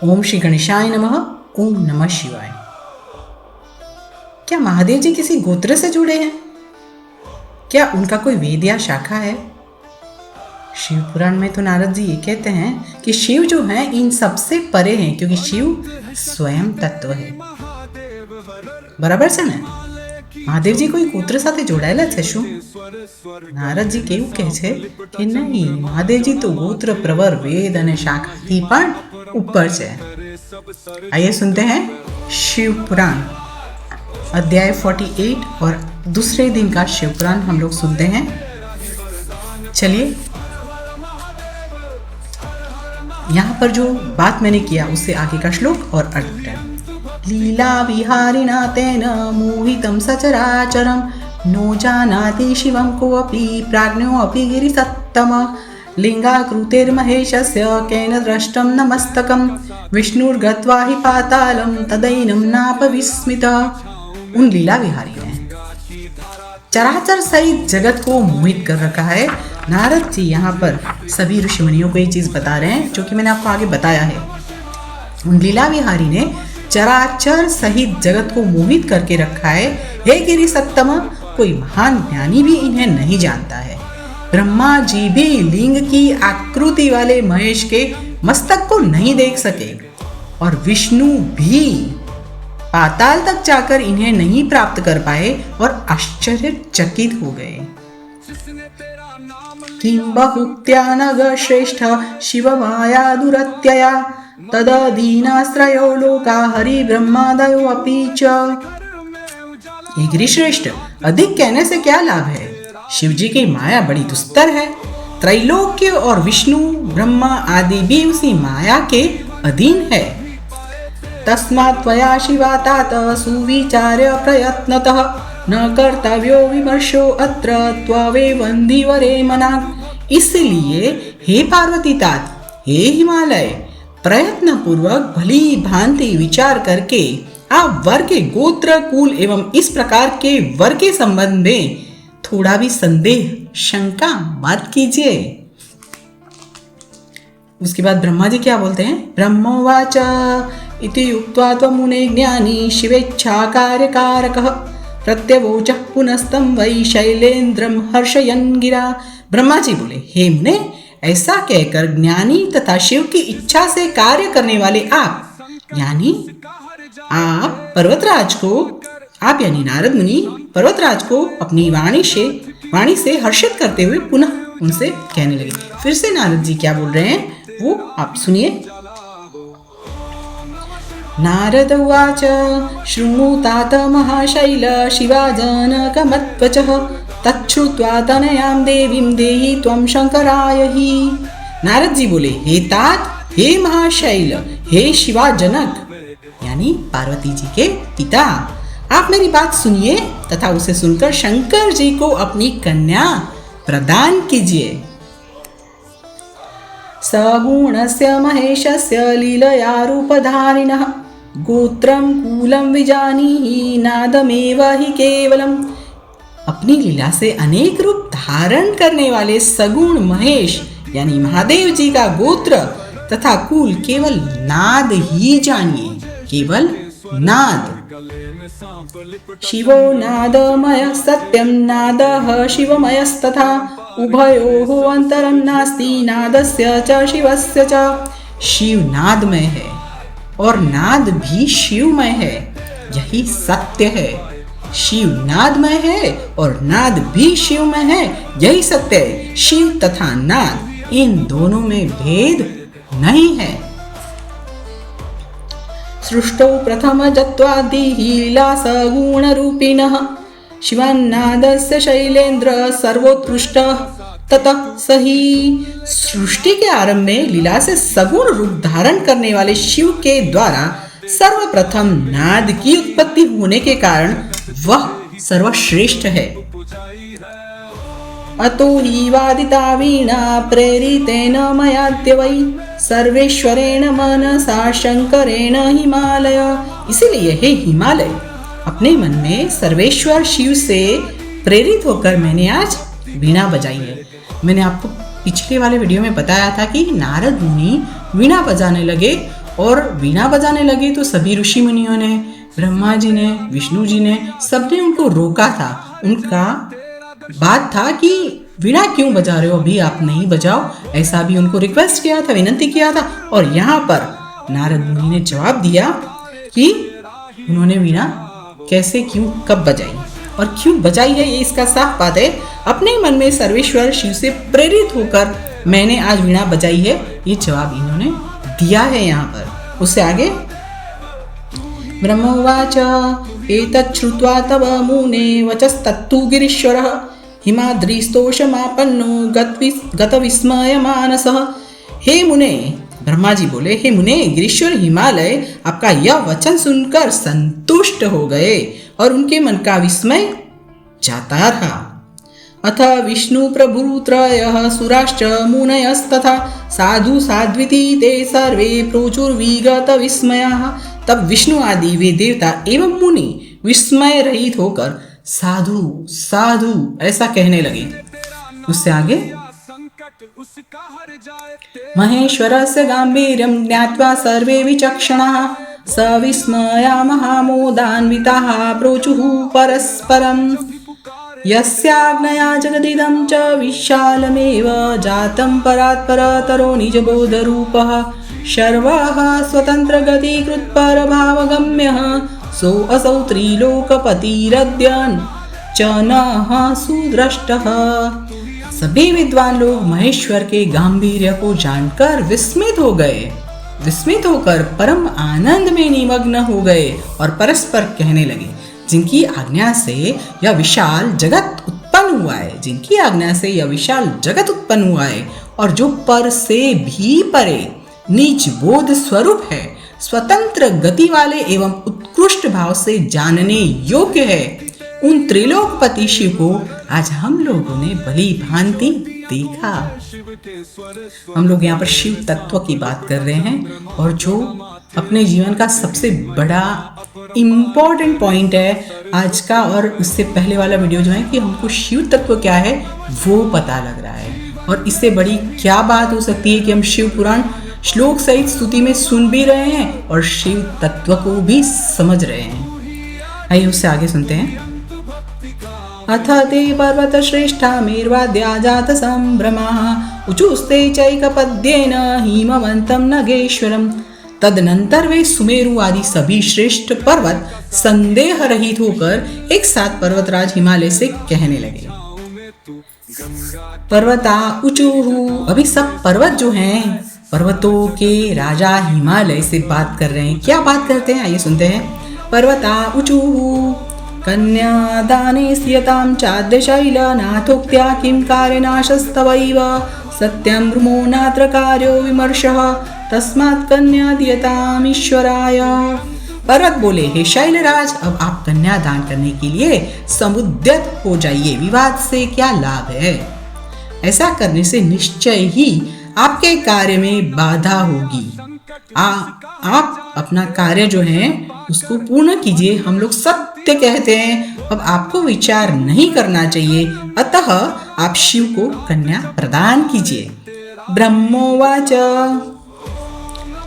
ओम श्री गणेशाय नमः। ओम नमः शिवाय। क्या महादेव जी किसी गोत्र से जुड़े हैं? क्या उनका कोई वेद या शाखा है? शिव पुराण में तो नारद जी ये कहते हैं कि शिव जो है इन सबसे परे हैं, क्योंकि शिव स्वयं तत्व है। बराबर છે ને? મહાદેવજી કોઈ ગોત્ર સાથે જોડાયેલા છે શું? નારદજી કેવું કહે છે કે નહીં, મહાદેવજી તો ગોત્ર, પ્રવર, વેદ અને શાખાથી પણ ऊपर છે। आइए सुनते हैं शिव पुराण अध्याय 48 और दूसरे दिन का शिव पुराण हम लोग सुनते हैं। चलिए, यहाँ पर जो बात मैंने किया उससे आगे का श्लोक और अर्थ है। लीला विहारिणा तेन मोहितं सचराचरं नो जानाति शिवं कोऽपि प्राज्ञोऽपि गिरिसत्तम लिंगाकृतिर्महेशस्य केन दृष्टं नमस्तकं विष्णुर्गत्वा हि पातालं तदैनं नापविस्मितः। उन लीला विहारी ने चराचर सहित जगत को मोहित कर रखा है। नारद जी यहाँ पर सभी ऋषि मुनियों को ये चीज बता रहे हैं जो कि मैंने आपको आगे बताया है। उन लीला विहारी ने चराचर सहित जगत को मोहित करके रखा है। हे गिरि सत्तम, कोई महान ज्ञानी भी इन्हें नहीं जानता है। ब्रह्मा जी भी लिंग की आकृति वाले महेश के मस्तक को नहीं देख सके और विष्णु भी पाताल तक जाकर इन्हें नहीं प्राप्त कर पाए और आश्चर्यचकित हो गए। किं बहुक्त्या नग श्रेष्ठ शिव माया दुरत्यया तददीनाश्रयो लोका हरि ब्रह्मादयो अपि च। गिरि श्रेष्ठ, अधिक कहने से क्या लाभ है? शिव जी की माया बड़ी दुस्तर है। त्रैलोक्य और विष्णु ब्रह्मा आदि भी उसी माया के अधीन है। तस्मात् त्वया शिवा तात सुविचार्य प्रयत्नतः न कर्तव्यो विमर्शो अत्र त्ववेवन्धिवरे मनाक्। इसलिए हे पार्वती तात, हे हिमालय, प्रयत्न पूर्वक भली भांति विचार करके आप वर के गोत्र, कुल एवं इस प्रकार के वर के संबंध में थोड़ा भी संदेह, शंका मत कीजिए। उसके बाद ब्रह्मा जी क्या बोलते हैं? ब्रह्मोवाच इति उक्त्वा त्वमुने ज्ञानी शिवेच्छा कार्यकारकः प्रत्यवोचः पुनस्तं वै शैलेन्द्रं हर्षयन् गिरा। ब्रह्मा जी बोले, हे मुने, ऐसा कहकर ज्ञानी तथा शिव की इच्छा से कार्य करने वाले आप, यानी आप पर्वतराज को, आप यानी नारद मुनि पर्वतराज को अपनी वाणी से हर्षित करते हुए पुनः उनसे कहने लगे। फिर से नारद जी क्या बोल रहे हैं वो आप सुनिए। नारद उवाच शृणु तात महाशैल शिवाजनकमत्वचः तच्छ्रुत्वा तनयां देवीं देहि त्वं शंकराय हि। नारद जी बोले, हे तात, हे महाशैल, हे शिवाजनक, यानी पार्वती जी के पिता, आप मेरी बात सुनिए तथा उसे सुनकर शंकर जी को अपनी कन्या प्रदान कीजिए। सगुणस्य महेशस्य लीलया रूपधारिणः गोत्रं कुलं विजानीहि नादमेव हि केवलम्। अपनी लीला से अनेक रूप धारण करने वाले सगुण महेश यानी महादेव जी का गोत्र तथा कुल केवल नाद ही जानिए, केवल नाद। शिवो नादमयः सत्यं नादः शिवमयस्तथा उभयोः अन्तरं नास्ति नादस्य च शिवस्य च। शिव नादमय है और नाद भी शिवमय है, यही सत्य है। शिव नादमय है और नाद भी शिवमय है, यही सत्य है। शिव तथा नाद इन दोनों में भेद नहीं है। सृष्टौ प्रथम जत्वादिः लीला सगुणरूपिणः शिवान्नादस्य शैलेन्द्र सर्वोत्कृष्टः ततः सही। सृष्टि के आरंभ में लीला से सगुण रूप धारण करने वाले शिव के द्वारा सर्वप्रथम नाद की उत्पत्ति होने के कारण वह सर्वश्रेष्ठ है। अतो हि वादिता वीणा प्रेरितेन मयाद्य वै सर्वेश्वरेण मनसा शंकरेण हिमालय। इसीलिए हे हिमालय, अपने मन में सर्वेश्वर शिव से प्रेरित होकर मैंने आज वीणा बजाई है। मैंने आपको पिछले वाले वीडियो में बताया था कि नारद मुनि वीणा बजाने लगे और वीणा बजाने लगे तो सभी ऋषि मुनियों ने, ब्रह्मा जी ने, विष्णु जी ने, सबने उनको रोका था। उनका बात था कि वीणा क्यों बजा रहे हो, अभी आप नहीं बजाओ, ऐसा भी उनको रिक्वेस्ट किया था, विनती किया था। और यहाँ पर नारद मुनि ने जवाब दिया कि उन्होंने वीणा कैसे, क्यों, कब बजाई और क्यों बजाई है, ये इसका साफ बात है। अपने मन में सर्वेश्वर शिव से प्रेरित होकर मैंने आज वीणा बजाई है, ये जवाब इन्होंने दिया है यहाँ पर। उससे आगे ब्रह्मोवाच एतत् श्रुत्वा तव मुने वचस्तत्तु गिरीश्वरः हिमाद्रिस्तोषमापन्नो गतविस्मयमानसः। हे मुने, ब्रह्मा जी बोले, हे मुने, गिरीश्वर हिमालय आपका यह वचन सुनकर संतुष्ट हो गए और उनके मन का विस्मय जाता रहा। अथ विष्णु प्रभुत्रयः सुराश्च मुनयस्तथा साधु साध्विति ते सर्वे प्रोचुर्विगत विस्मयाः। तब विष्णु आदि वे देवता एवं मुनि विस्मय रहित होकर साधु साधु ऐसा कहने लगे। उससे आगे महेश्वरस्य गाम्भीर्यं ज्ञात्वा सर्वे विचक्षणाः सविस्मया महामोदान्विताः प्रोचुः परस्परम्। यस्याज्ञया जगदिदं च विशालमेव जातं परात्परतरो निजबोधरूपः सर्वः स्वतन्त्रगतिकृत्परभावगम्यः सो असौ त्रिलोकपतिरद्यन् च नः सुदृष्टः। सभी विद्वान लोग महेश्वर के गांभीर्य को जानकर विस्मित हो गए, विस्मित होकर परम आनंद में निमग्न हो गए और परस्पर कहने लगे, जिनकी आज्ञा से यह विशाल जगत उत्पन्न हुआ है, जिनकी आज्ञा से यह विशाल जगत उत्पन्न हुआ है और जो पर से भी परे नीच बोध स्वरूप है, स्वतंत्र गति वाले एवं उत्कृष्ट भाव से जानने योग्य है, उन त्रिलोकपति शिव को आज हम लोगों ने भली भांति देखा। हम लोग यहाँ पर शिव तत्व की बात कर रहे हैं और जो अपने जीवन का सबसे बड़ा इम्पोर्टेंट पॉइंट है आज का, और उससे पहले वाला वीडियो जो है कि हमको शिव तत्व क्या है वो पता लग रहा है। और इससे बड़ी क्या बात हो सकती है कि हम शिव पुराण श्लोक सहित स्तुति में सुन भी रहे हैं और शिव तत्व को भी समझ रहे हैं। आइए उससे आगे सुनते हैं। अथ ते पर्वत श्रेष्ठा मेर्वाद्या जात संभ्रमाः उचुस्ते चैकपद्येन हिमवन्तं नगेश्वरम्। तदनंतर वे सुमेरु आदि सभी श्रेष्ठ पर्वत संदेह रहित होकर एक साथ पर्वतराज हिमालय से कहने लगे। पर्वता ऊचुहु, अभी सब पर्वत जो हैं पर्वतों के राजा हिमालय से बात कर रहे हैं। क्या बात करते हैं आइए सुनते हैं। पर्वता ऊचुहु कन्यादाने स्थियतां चाद्यशैलनाथोक्त्या किं कार्यनाशस्तवैव सत्यं ब्रह्मो नात्र कार्यो विमर्शः तस्मात् कन्या दीयताम् ईश्वराय। पर्वत बोले, हे शैलराज, अब आप कन्या दान करने के लिए समुद्यत हो जाइए, विवाद से क्या लाभ है। ऐसा करने से निश्चय ही आपके कार्य में बाधा होगी। आप अपना कार्य जो है उसको पूर्ण कीजिए। हम लोग सत्य कहते हैं, अब आपको विचार नहीं करना चाहिए, अतः आप शिव को कन्या प्रदान कीजिए। ब्रह्मोवाच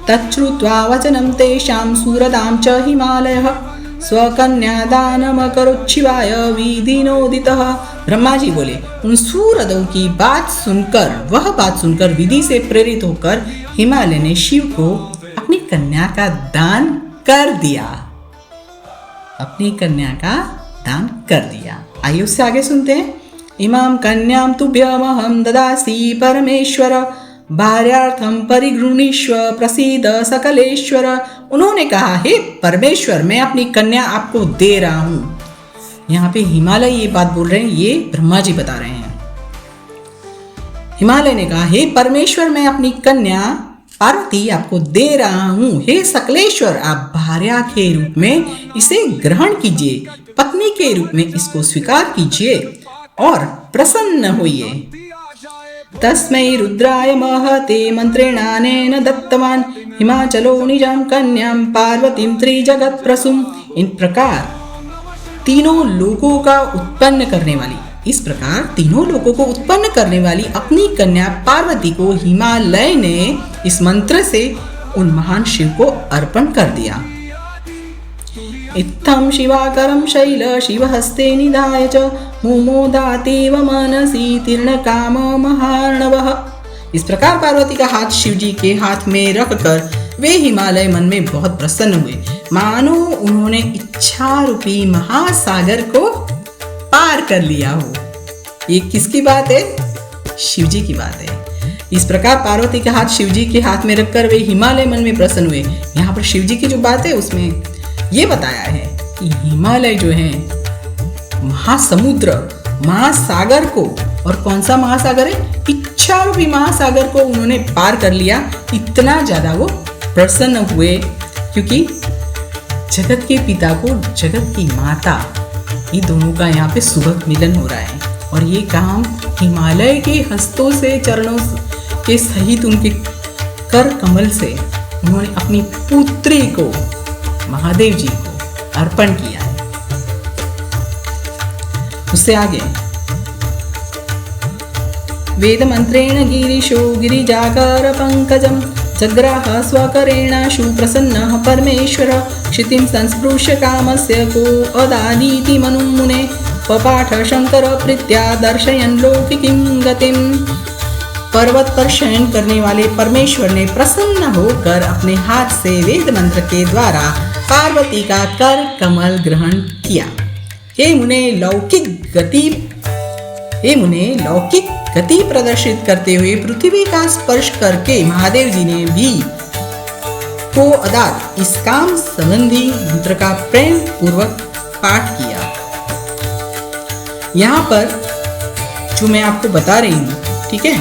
तच्छ्रुत्वा वचनं तेषां सूरदां च हिमालयः स्वकन्यादानमकरोच्छिवाय विधिनोदितः। ब्रह्मा जी बोले, उन सूरदों की बात सुनकर विधि से प्रेरित होकर हिमालय ने शिव को अपनी कन्या का दान कर दिया, अपनी कन्या का दान कर दिया। आइए उससे आगे सुनते हैं। इमां कन्यां तुभ्यमहं ददासि परमेश्वर भार्यार्थं परिगृणीष्व प्रसीद सकलेश्वर। उन्होंने कहा, हे परमेश्वर, मैं अपनी कन्या आपको दे रहा हूँ। यहाँ पे हिमालय ये बात बोल रहे हैं, ये ब्रह्मा जी बता रहे हैं। हिमालय ने कहा, हे परमेश्वर, मैं अपनी कन्या पार्वती आपको दे रहा हूँ। हे सकलेश्वर, आप भार्या के रूप में इसे ग्रहण कीजिए, पत्नी के रूप में इसको स्वीकार कीजिए और प्रसन्न होइए। तस्मै रुद्राय महते मंत्रेणानेन दत्तवान् हिमाचलो निजां कन्यां पार्वतीं त्रिजगत् प्रसूम्। इन प्रकार तीनों लोकों का उत्पन्न करने वाली, इस प्रकार तीनों लोगों को उत्पन्न करने वाली अपनी कन्या पार्वती को हिमालय ने इस मंत्र से उन महान शिव को अर्पण कर दिया। इत्थं शिवाकरं शैल शिवहस्ते निधाय च मुमोदातेव मनसि तीर्णकाम महार्णवः। इस प्रकार पार्वती का हाथ शिव जी के हाथ में रखकर वे हिमालय मन में बहुत प्रसन्न हुए, मानो उन्होंने इच्छा रूपी महासागर को पार कर लिया हो। ये किसकी बात है? शिव जी की बात है। इस प्रकार पार्वती का हाथ शिव जी के हाथ में रखकर वे हिमालय मन में प्रसन्न हुए। यहाँ पर शिव जी की जो बात है उसमें ये बताया है कि हिमालय जो है महासमुद्र महासागर को, और कौन सा महासागर है? इच्छा रूपी महासागर को उन्होंने पार कर लिया। इतना ज्यादा वो प्रसन्न हुए क्योंकि जगत के पिता को जगत की माता, ये दोनों का यहाँ पे सुबह मिलन हो रहा है। और ये काम हिमालय के हस्तों से, चरणों के सहित उनके कर कमल से उन्होंने अपनी पुत्री को, महादेव जी को अर्पण किया है। उससे आगे वेद मंत्रेण गिरीशो गिरिजाकर पंकजम जग्राह स्वकरेण सुप्रसन्नः परमेश्वर क्षितिं संस्पृश्य कामस्य को अदानीति मनुमुने पपाठ शंकर प्रीत्या दर्शयन् लौकिकीं गतिं। पर्वत पर शयन करने वाले परमेश्वर ने प्रसन्न होकर अपने हाथ से वेद मंत्र के द्वारा पार्वती का कर कमल ग्रहण किया। हे मुने लौकिक गति प्रदर्शित करते हुए पृथ्वी का स्पर्श करके महादेव जी ने भी को अदात इस काम संबंधी मंत्र का प्रेम पूर्वक पाठ किया। यहाँ पर जो मैं आपको बता रही हूँ, ठीक है,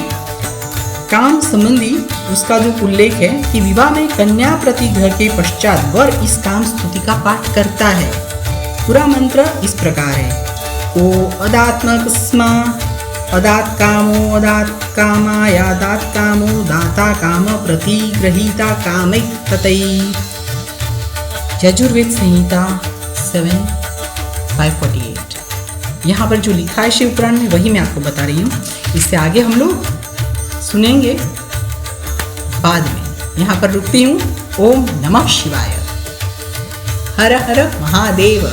काम संबंधी उसका जो उल्लेख है कि विवाह में कन्या प्रतिग्रह के पश्चात वर इस काम स्तुति का पाठ करता है। पूरा मंत्र इस प्रकार है। ओ अदात्मक स्मा अदात कामो अदात कामाया दात कामो दाता काम प्रतिग्रहीता कामिक ततई। यजुर्वेद संहिता 7:548। यहाँ पर जो लिखा है शिव पुराण में वही मैं आपको बता रही हूँ। इससे आगे हम लोग सुनेंगे बाद में। यहाँ पर रुकती हूँ। ओम नमः शिवाय। हर हर महादेव।